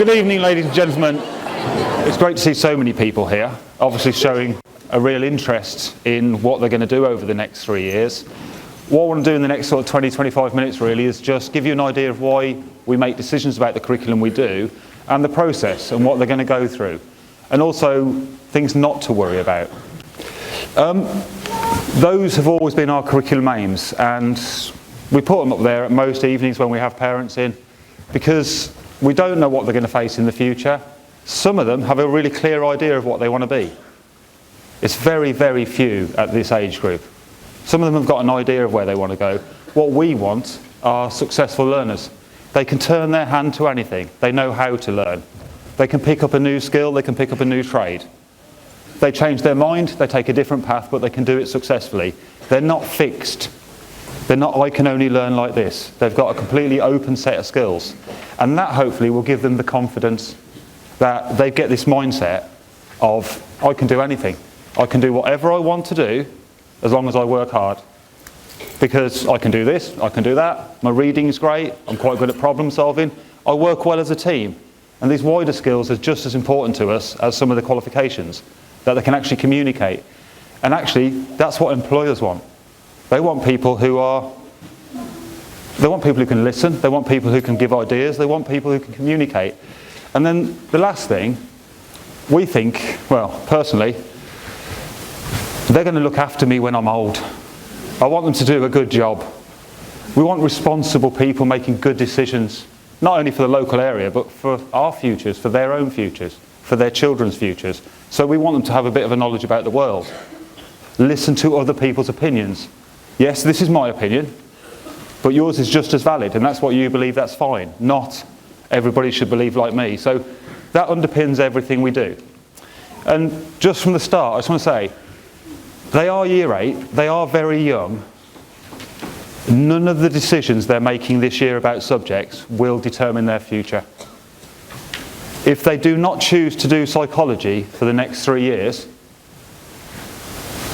Good evening, ladies and gentlemen. It's great to see so many people here, obviously showing a real interest in what they're going to do over the next 3 years. What I want to do in the next sort of 20-25 minutes really is just give you an idea of why we make decisions about the curriculum we do and the process and what they're going to go through, and also things not to worry about. Those have always been our curriculum aims, and we put them up there at most evenings when we have parents in, because we don't know what they're going to face in the future. Some of them have a really clear idea of what they want to be. It's very, very few at this age group. Some of them have got an idea of where they want to go. What we want are successful learners. They can turn their hand to anything. They know how to learn. They can pick up a new skill, they can pick up a new trade. They change their mind, they take a different path, but they can do it successfully. They're not fixed. They're not, I can only learn like this. They've got a completely open set of skills. And that hopefully will give them the confidence that they get this mindset of, I can do anything. I can do whatever I want to do as long as I work hard. Because I can do this, I can do that. My reading is great, I'm quite good at problem solving. I work well as a team. And these wider skills are just as important to us as some of the qualifications, that they can actually communicate. And actually, that's what employers want. They want people who can listen, they want people who can give ideas, they want people who can communicate. And then the last thing, we think, well, personally, they're going to look after me when I'm old. I want them to do a good job. We want responsible people making good decisions, not only for the local area, but for our futures, for their own futures, for their children's futures. So we want them to have a bit of a knowledge about the world. Listen to other people's opinions. Yes, this is my opinion, but yours is just as valid, and that's what you believe, that's fine. Not everybody should believe like me. So that underpins everything we do. And just from the start, I just want to say, they are year 8, they are very young. None of the decisions they're making this year about subjects will determine their future. If they do not choose to do psychology for the next 3 years,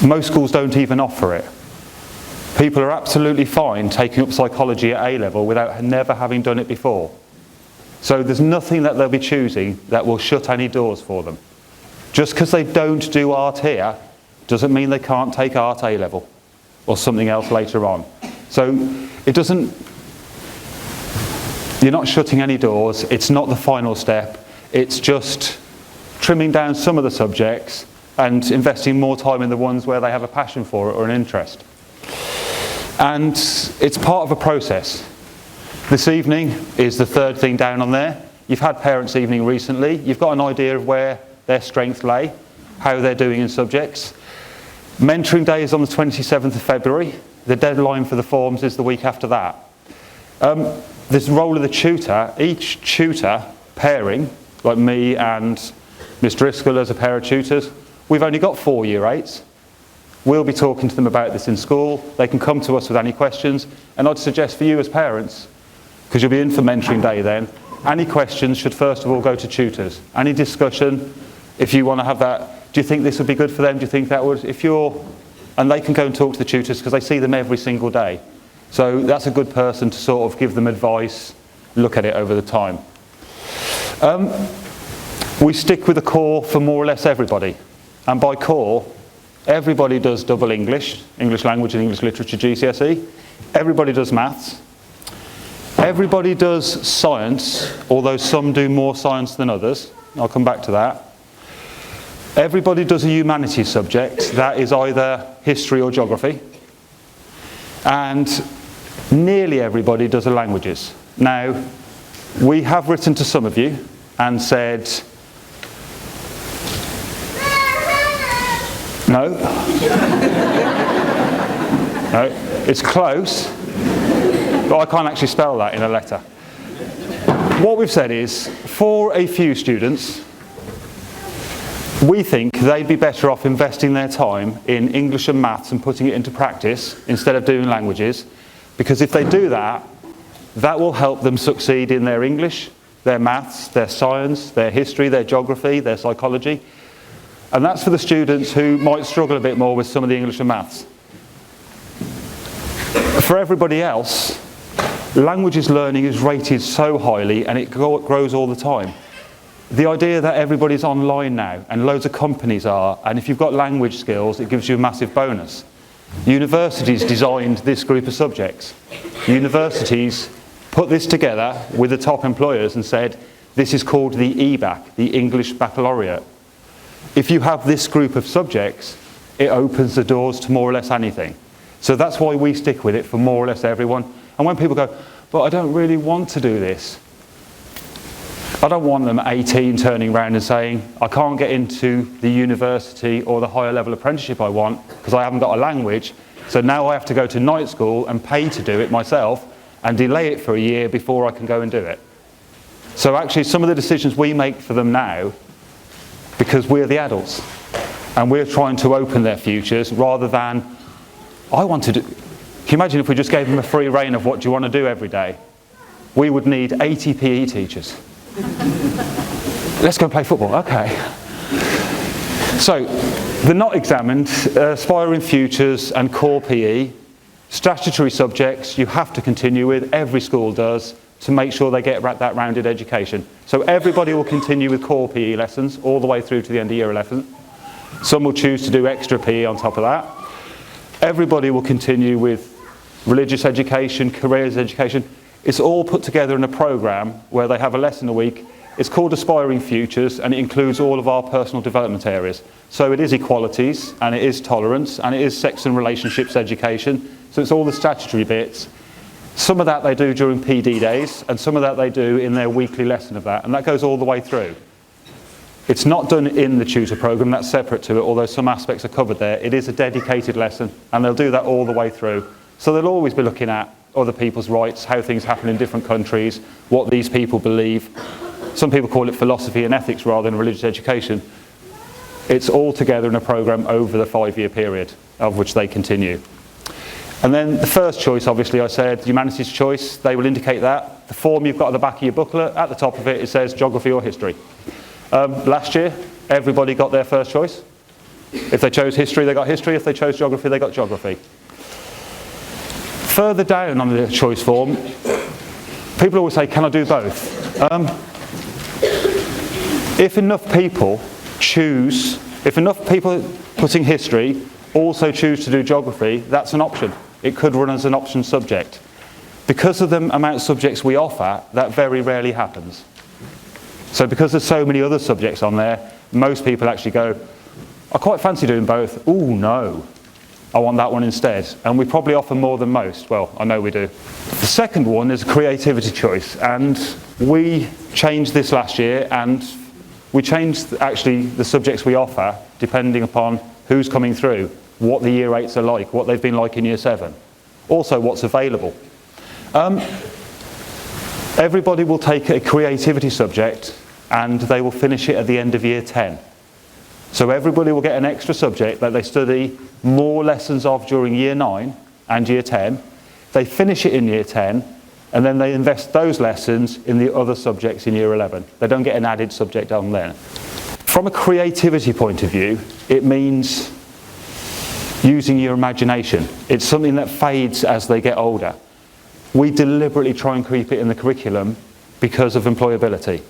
most schools don't even offer it. People are absolutely fine taking up psychology at A-level without never having done it before. So there's nothing that they'll be choosing that will shut any doors for them. Just because they don't do art here doesn't mean they can't take art A-level or something else later on. So it doesn't, you're not shutting any doors, it's not the final step, it's just trimming down some of the subjects and investing more time in the ones where they have a passion for it or an interest. And it's part of a process. This evening is the third thing down on there. You've had parents' evening recently. You've got an idea of where their strengths lay, how they're doing in subjects. Mentoring day is on the 27th of February. The deadline for the forms is the week after that. There's the role of the tutor. Each tutor pairing, like me and Miss Driscoll as a pair of tutors, we've only got 4 year 8s. We'll be talking to them about this in school. They can come to us with any questions. And I'd suggest for you as parents, because you'll be in for mentoring day then, any questions should first of all go to tutors. Any discussion, if you want to have that, do you think this would be good for them? Do you think that would? And they can go and talk to the tutors because they see them every single day. So that's a good person to sort of give them advice, look at it over the time. We stick with the core for more or less everybody. And by core, everybody does double English, English language and English literature GCSE. Everybody does maths. Everybody does science, although some do more science than others. I'll come back to that. Everybody does a humanities subject. That is either history or geography. And nearly everybody does a languages. Now, we have written to some of you and said, no. No, it's close, but I can't actually spell that in a letter. What we've said is, for a few students, we think they'd be better off investing their time in English and maths and putting it into practice instead of doing languages, because if they do that, that will help them succeed in their English, their maths, their science, their history, their geography, their psychology. And that's for the students who might struggle a bit more with some of the English and maths. For everybody else, languages learning is rated so highly and it grows all the time. The idea that everybody's online now, and loads of companies are, and if you've got language skills, it gives you a massive bonus. Universities designed this group of subjects. Universities put this together with the top employers and said, this is called the EBAC, the English Baccalaureate. If you have this group of subjects, it opens the doors to more or less anything. So that's why we stick with it for more or less everyone. And when people go, but I don't really want to do this, I don't want them at 18 turning around and saying, I can't get into the university or the higher level apprenticeship I want because I haven't got a language, so now I have to go to night school and pay to do it myself and delay it for a year before I can go and do it. So actually some of the decisions we make for them now, because we're the adults and we're trying to open their futures rather than, I want to do. Can you imagine if we just gave them a free rein of what do you want to do every day? We would need 80 PE teachers. Let's go and play football, okay. So, the not examined, aspiring futures and core PE, statutory subjects you have to continue with, every school does, to make sure they get that rounded education. So everybody will continue with core PE lessons all the way through to the end of year 11. Some will choose to do extra PE on top of that. Everybody will continue with religious education, careers education. It's all put together in a programme where they have a lesson a week. It's called Aspiring Futures and it includes all of our personal development areas. So it is equalities and it is tolerance and it is sex and relationships education. So it's all the statutory bits. Some of that they do during PD days and some of that they do in their weekly lesson of that, and that goes all the way through. It's not done in the tutor programme, that's separate to it, although some aspects are covered there. It is a dedicated lesson and they'll do that all the way through. So they'll always be looking at other people's rights, how things happen in different countries, what these people believe. Some people call it philosophy and ethics rather than religious education. It's all together in a programme over the 5-year period of which they continue. And then the first choice, obviously I said, humanities choice, they will indicate that. The form you've got at the back of your booklet, at the top of it, it says geography or history. Last year, everybody got their first choice. If they chose history, they got history. If they chose geography, they got geography. Further down on the choice form, people always say, can I do both? If enough people putting history also choose to do geography, that's an option. It could run as an option subject. Because of the amount of subjects we offer, that very rarely happens. So because there's so many other subjects on there, most people actually go, I quite fancy doing both. Ooh, no. I want that one instead. And we probably offer more than most. Well, I know we do. The second one is a creativity choice. And we changed this last year, and we changed actually the subjects we offer depending upon who's coming through, what the year 8s are like, what they've been like in year 7. Also what's available. Everybody will take a creativity subject and they will finish it at the end of year 10. So everybody will get an extra subject that they study more lessons of during year 9 and year 10. They finish it in year 10 and then they invest those lessons in the other subjects in year 11. They don't get an added subject on there. From a creativity point of view, it means using your imagination. It's something that fades as they get older. We deliberately try and keep it in the curriculum because of employability.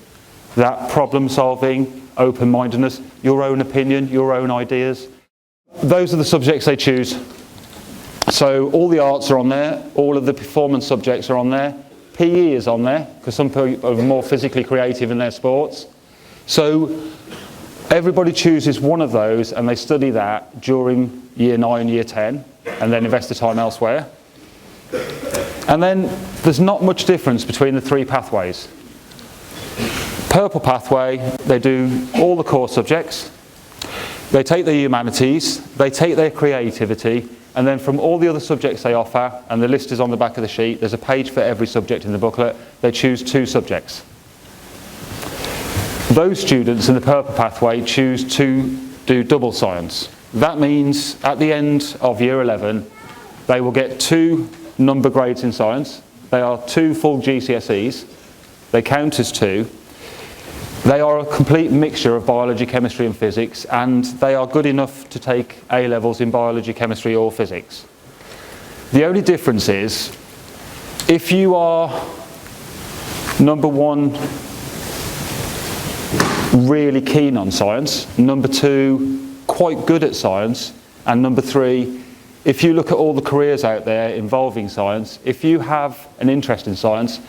That problem solving, open-mindedness, your own opinion, your own ideas. Those are the subjects they choose. So all the arts are on there, all of the performance subjects are on there. PE is on there, because some people are more physically creative in their sports. So everybody chooses one of those and they study that during year 9, year 10, and then invest the time elsewhere. And then there's not much difference between the 3 pathways. Purple pathway, they do all the core subjects, they take their humanities, they take their creativity, and then from all the other subjects they offer, and the list is on the back of the sheet, there's a page for every subject in the booklet, they choose 2 subjects. Those students in the purple pathway choose to do double science. That means at the end of year 11, they will get 2 number grades in science. They are 2 full GCSEs. They count as 2. They are a complete mixture of biology, chemistry and physics, and they are good enough to take A-levels in biology, chemistry or physics. The only difference is, if you are number 1 really keen on science. Number 2, quite good at science. And number 3, if you look at all the careers out there involving science, if you have an interest in science,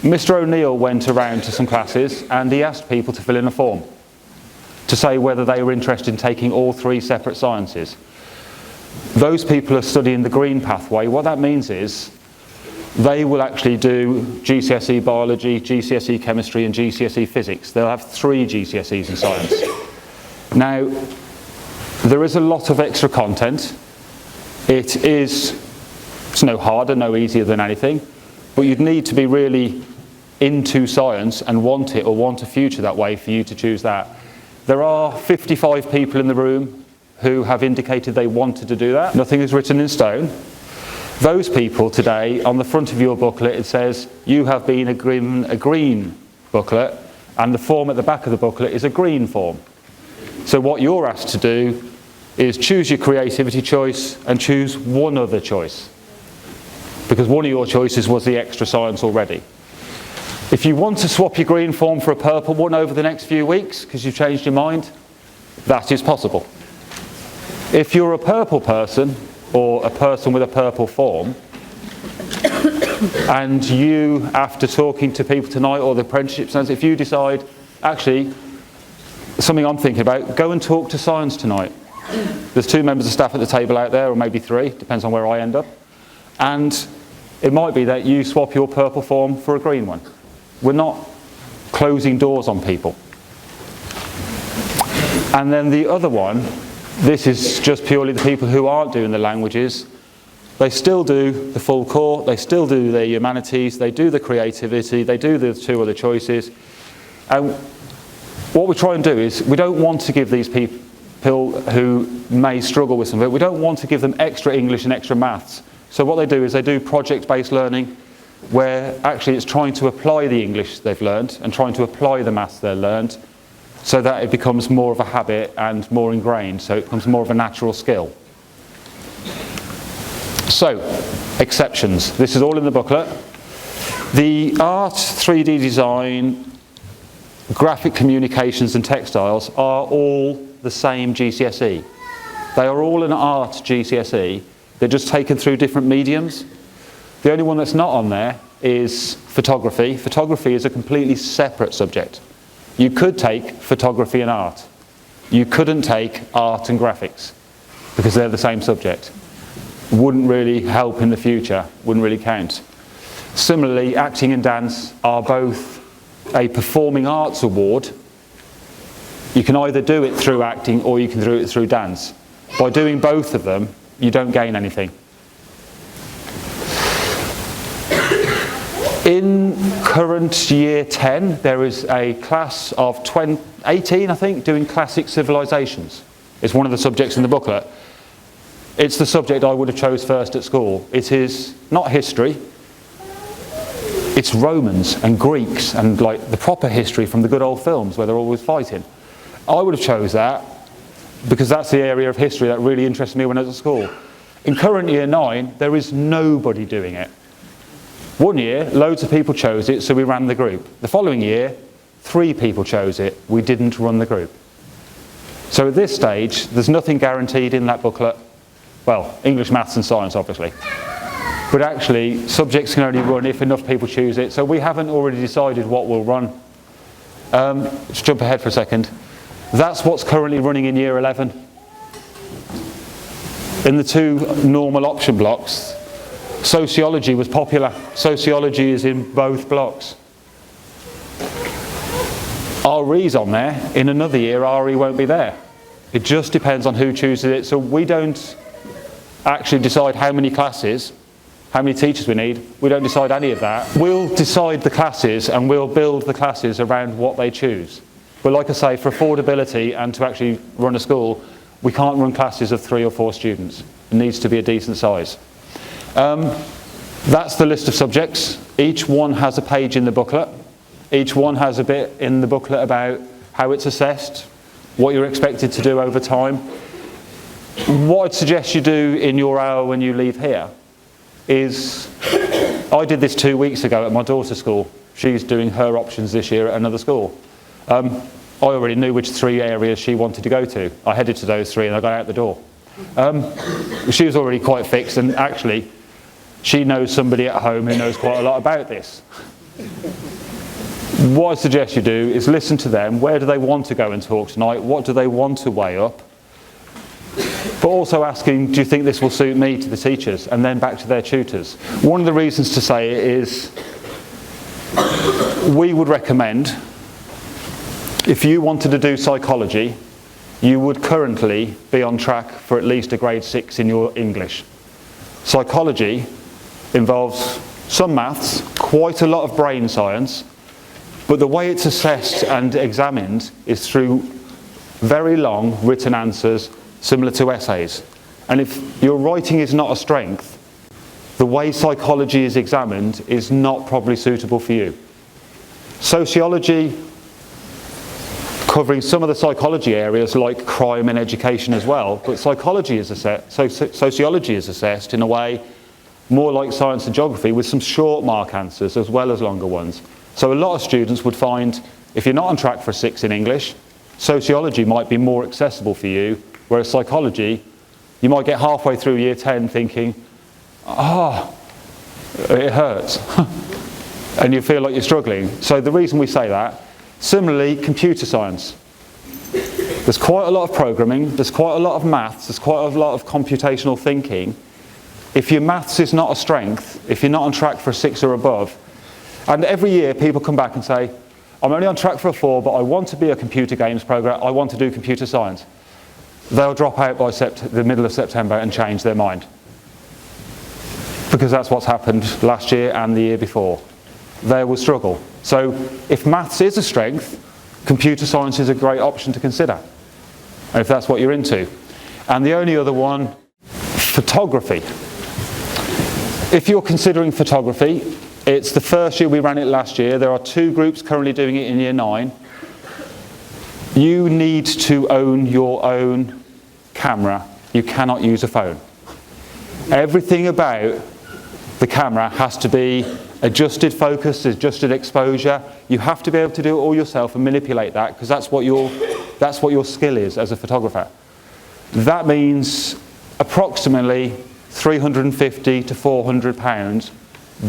Mr. O'Neill went around to some classes and he asked people to fill in a form to say whether they were interested in taking all 3 separate sciences. Those people are studying the green pathway. What that means is they will actually do GCSE biology, GCSE chemistry and GCSE physics. They'll have 3 GCSEs in science. Now, there is a lot of extra content. It's no harder, no easier than anything, but you'd need to be really into science and want it or want a future that way for you to choose that. There are 55 people in the room who have indicated they wanted to do that. Nothing is written in stone. Those people today, on the front of your booklet, it says you have been given a green booklet, and the form at the back of the booklet is a green form. So what you're asked to do is choose your creativity choice and choose one other choice, because one of your choices was the extra science already. If you want to swap your green form for a purple one over the next few weeks because you've changed your mind, that is possible. If you're a purple person or a person with a purple form, and you, after talking to people tonight or the apprenticeship centre, if you decide, actually, something I'm thinking about, go and talk to science tonight. There's 2 members of staff at the table out there, or maybe 3, depends on where I end up. And it might be that you swap your purple form for a green one. We're not closing doors on people. And then the other one, this is just purely the people who aren't doing the languages. They still do the full core, they still do their humanities, they do the creativity, they do the 2 other choices. And what we try and do is, we don't want to give these people who may struggle with some of it, we don't want to give them extra English and extra maths. So what they do is they do project-based learning, where actually it's trying to apply the English they've learned and trying to apply the maths they've learned, so that it becomes more of a habit and more ingrained, so it becomes more of a natural skill. So, exceptions. This is all in the booklet. The art, 3D design, graphic communications and textiles are all the same GCSE. They are all an art GCSE. They're just taken through different mediums. The only one that's not on there is photography. Photography is a completely separate subject. You could take photography and art. You couldn't take art and graphics, because they're the same subject. Wouldn't really help in the future, wouldn't really count. Similarly, acting and dance are both a performing arts award. You can either do it through acting or you can do it through dance. By doing both of them, you don't gain anything. In current year 10, there is a class of 18, I think, doing classic civilizations. It's one of the subjects in the booklet. It's the subject I would have chose first at school. It is not history, it's Romans and Greeks and like the proper history from the good old films where they're always fighting. I would have chose that because that's the area of history that really interested me when I was at school. In current year 9, there is nobody doing it. One year, loads of people chose it, so we ran the group. The following year, 3 people chose it. We didn't run the group. So at this stage, there's nothing guaranteed in that booklet. Well, English, maths and science, obviously. But actually, subjects can only run if enough people choose it, so we haven't already decided what we'll run. Let's jump ahead for a second. That's what's currently running in year 11. In the 2 normal option blocks, sociology was popular. Sociology is in both blocks. RE's on there. In another year, RE won't be there. It just depends on who chooses it. So we don't actually decide how many classes, how many teachers we need. We don't decide any of that. We'll decide the classes and we'll build the classes around what they choose. But like I say, for affordability and to actually run a school, we can't run classes of 3 or 4 students. It needs to be a decent size. That's the list of subjects. Each one has a page in the booklet. Each one has a bit in the booklet about how it's assessed, what you're expected to do over time. What I'd suggest you do in your hour when you leave here is, I did this 2 weeks ago at my daughter's school. She's doing her options this year at another school. I already knew which 3 areas she wanted to go to. I headed to those 3 and I got out the door. She was already quite fixed, and actually she knows somebody at home who knows quite a lot about this. What I suggest you do is listen to them. Where do they want to go and talk tonight? What do they want to weigh up? But also asking, do you think this will suit me, to the teachers, and then back to their tutors. One of the reasons to say it is we would recommend, if you wanted to do psychology, you would currently be on track for at least a grade 6 in your English. Psychology involves some maths, quite a lot of brain science, but the way it's assessed and examined is through very long written answers similar to essays. And if your writing is not a strength, the way psychology is examined is not probably suitable for you. Sociology, covering some of the psychology areas like crime and education as well, but sociology is assessed in a way more like science and geography, with some short mark answers as well as longer ones. So a lot of students would find, if you're not on track for a 6 in English, sociology might be more accessible for you, whereas psychology, you might get halfway through year 10 thinking, it hurts, and you feel like you're struggling. So the reason we say that, similarly, computer science. There's quite a lot of programming, there's quite a lot of maths, there's quite a lot of computational thinking. If your maths is not a strength, if you're not on track for a 6 or above, and every year people come back and say, I'm only on track for a 4, but I want to be a computer games programmer, I want to do computer science. They'll drop out by the middle of September and change their mind. Because that's what's happened last year and the year before. They will struggle. So if maths is a strength, computer science is a great option to consider, if that's what you're into. And the only other one, photography. If you're considering photography, it's the first year we ran it last year. There are 2 groups currently doing it in year 9. You need to own your own camera. You cannot use a phone. Everything about the camera has to be adjusted focus, adjusted exposure. You have to be able to do it all yourself and manipulate that, because that's what your skill is as a photographer. That means approximately £350 to £400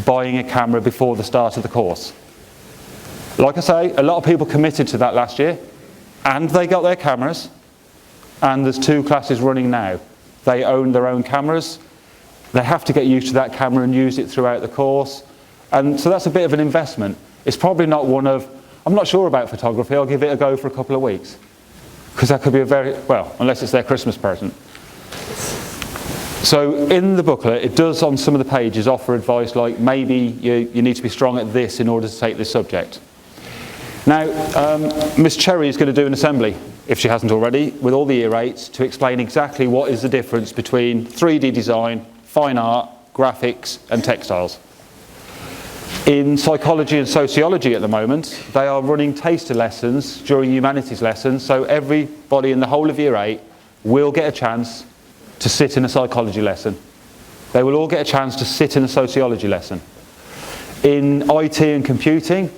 buying a camera before the start of the course. Like I say, a lot of people committed to that last year, and they got their cameras, and there's 2 classes running now. They own their own cameras. They have to get used to that camera and use it throughout the course. And so that's a bit of an investment. It's probably not one of, I'm not sure about photography, I'll give it a go for a couple of weeks. Because that could be a well, unless it's their Christmas present. So in the booklet, it does on some of the pages offer advice like maybe you need to be strong at this in order to take this subject. Now, Miss Cherry is going to do an assembly, if she hasn't already, with all the year 8s to explain exactly what is the difference between 3D design, fine art, graphics and textiles. In psychology and sociology at the moment, they are running taster lessons during humanities lessons, so everybody in the whole of year 8 will get a chance to sit in a psychology lesson. They will all get a chance to sit in a sociology lesson. In IT and computing,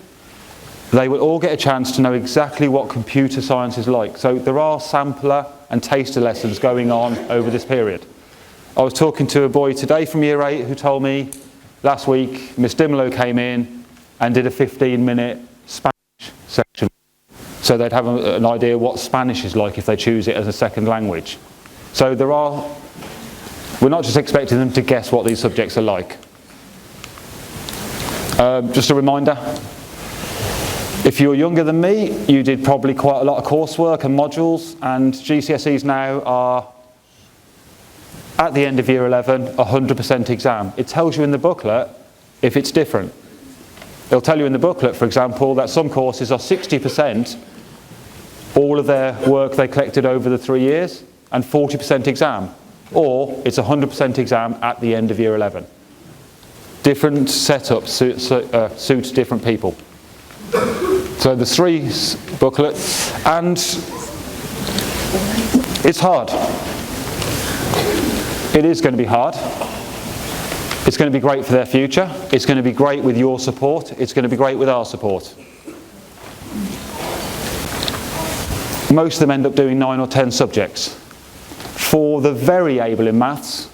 they will all get a chance to know exactly what computer science is like. So there are sampler and taster lessons going on over this period. I was talking to a boy today from year 8 who told me last week Miss Dimlow came in and did a 15-minute Spanish section. So they'd have an idea what Spanish is like if they choose it as a second language. So we're not just expecting them to guess what these subjects are like. Just a reminder, if you're younger than me, you did probably quite a lot of coursework and modules, and GCSEs now are, at the end of year 11, 100% exam. It tells you in the booklet if it's different. It'll tell you in the booklet, for example, that some courses are 60% all of their work they collected over the 3 years, and 40% exam, or it's 100% exam at the end of year 11. Different setups suit different people. So the 3 booklets, and it's hard. It is going to be hard. It's going to be great for their future. It's going to be great with your support. It's going to be great with our support. most of them end up doing 9 or 10 subjects. For the very able in maths,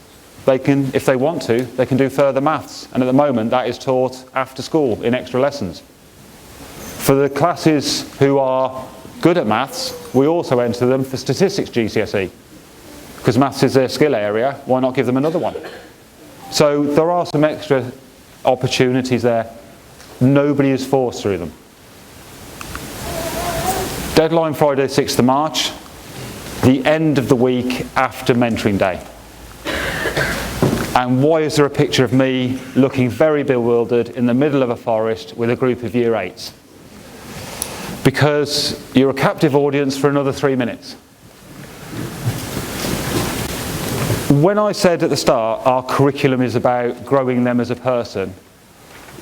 they can, if they want to, they can do further maths. And at the moment, that is taught after school in extra lessons. For the classes who are good at maths, we also enter them for statistics GCSE. Because maths is their skill area, why not give them another one? So there are some extra opportunities there. Nobody is forced through them. Deadline Friday 6th of March, the end of the week after mentoring day. And why is there a picture of me looking very bewildered in the middle of a forest with a group of Year 8s? Because you're a captive audience for another 3 minutes. When I said at the start our curriculum is about growing them as a person,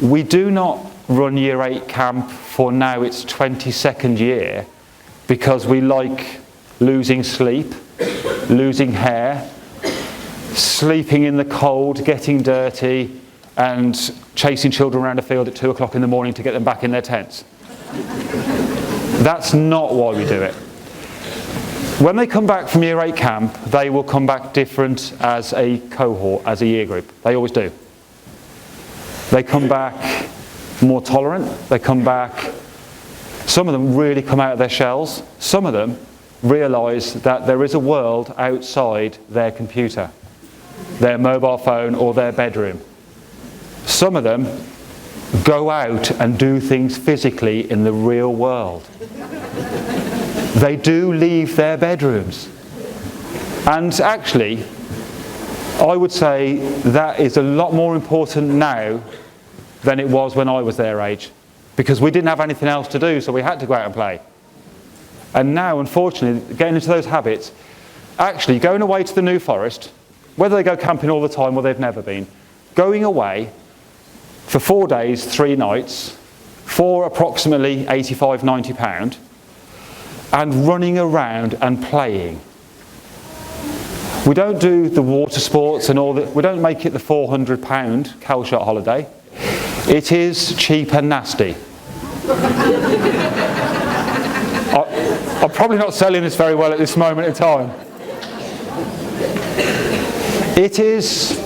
we do not run Year 8 camp for now its 22nd year because we like losing sleep, losing hair, sleeping in the cold, getting dirty, and chasing children around a field at 2 o'clock in the morning to get them back in their tents. That's not why we do it. When they come back from Year 8 camp, they will come back different as a cohort, as a year group. They always do. They come back more tolerant. They come back, some of them really come out of their shells. Some of them realise that there is a world outside their computer, their mobile phone or their bedroom. Some of them go out and do things physically in the real world. They do leave their bedrooms. And actually, I would say that is a lot more important now than it was when I was their age. Because we didn't have anything else to do, so we had to go out and play. And now, unfortunately, getting into those habits, actually going away to the New Forest, whether they go camping all the time or they've never been, going away for 4 days, 3 nights, for approximately £85–90, and running around and playing. We don't do the water sports and all that. We don't make it the £400 Calshot holiday. It is cheap and nasty. I'm probably not selling this very well at this moment in time. It is,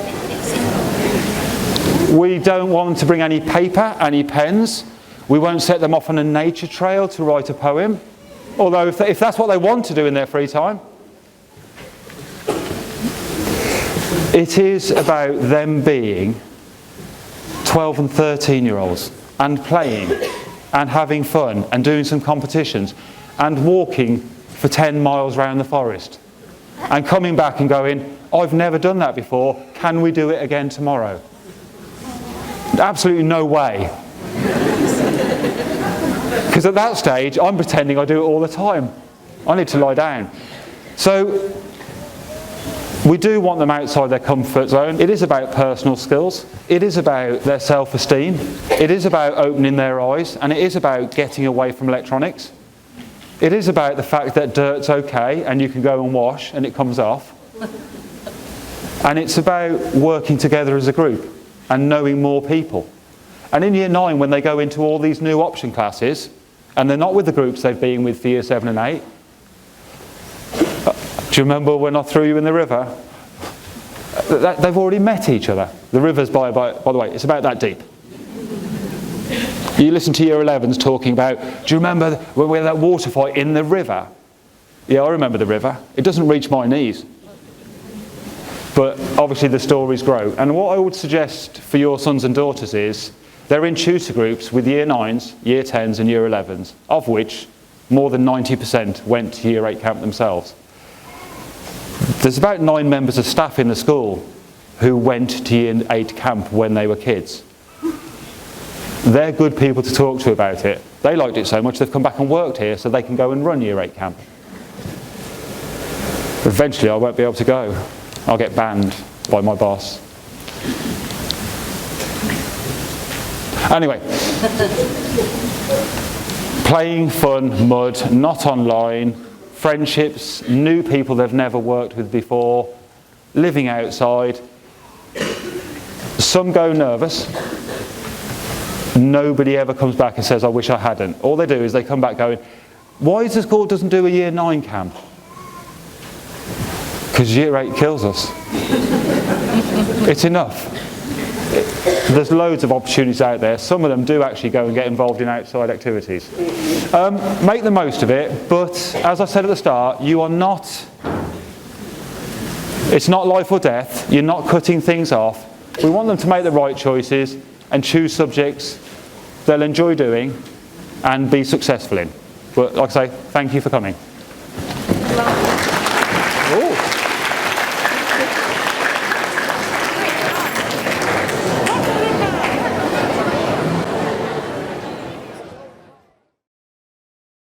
we don't want them to bring any paper, any pens. We won't set them off on a nature trail to write a poem. Although if that's what they want to do in their free time. It is about them being 12 and 13-year-olds and playing and having fun and doing some competitions and walking for 10 miles around the forest and coming back and going, I've never done that before, can we do it again tomorrow? Absolutely no way. Because at that stage, I'm pretending I do it all the time. I need to lie down. So we do want them outside their comfort zone. It is about personal skills. It is about their self-esteem. It is about opening their eyes. And it is about getting away from electronics. It is about the fact that dirt's okay and you can go and wash and it comes off. And it's about working together as a group and knowing more people. And in Year 9, when they go into all these new option classes, and they're not with the groups they've been with for Year 7 and 8. Do you remember when I threw you in the river? They've already met each other. The river's, by the way, it's about that deep. You listen to Year 11s talking about, do you remember when we had that water fight in the river? Yeah, I remember the river. It doesn't reach my knees. But obviously the stories grow. And what I would suggest for your sons and daughters is, they're in tutor groups with Year 9s, Year 10s and Year 11s, of which more than 90% went to Year 8 camp themselves. There's about 9 members of staff in the school who went to Year 8 camp when they were kids. They're good people to talk to about it. They liked it so much they've come back and worked here so they can go and run Year 8 camp. Eventually I won't be able to go. I'll get banned by my boss. Anyway, playing fun, mud, not online, friendships, new people they've never worked with before, living outside. Some go nervous. Nobody ever comes back and says, I wish I hadn't. All they do is they come back going, Why is the school doesn't do a year 9 camp? Because year 8 kills us. It's enough. There's loads of opportunities out there. Some of them do actually go and get involved in outside activities. Make the most of it, but as I said at the start, you are not, it's not life or death. You're not cutting things off. We want them to make the right choices and choose subjects they'll enjoy doing and be successful in. But like I say, thank you for coming.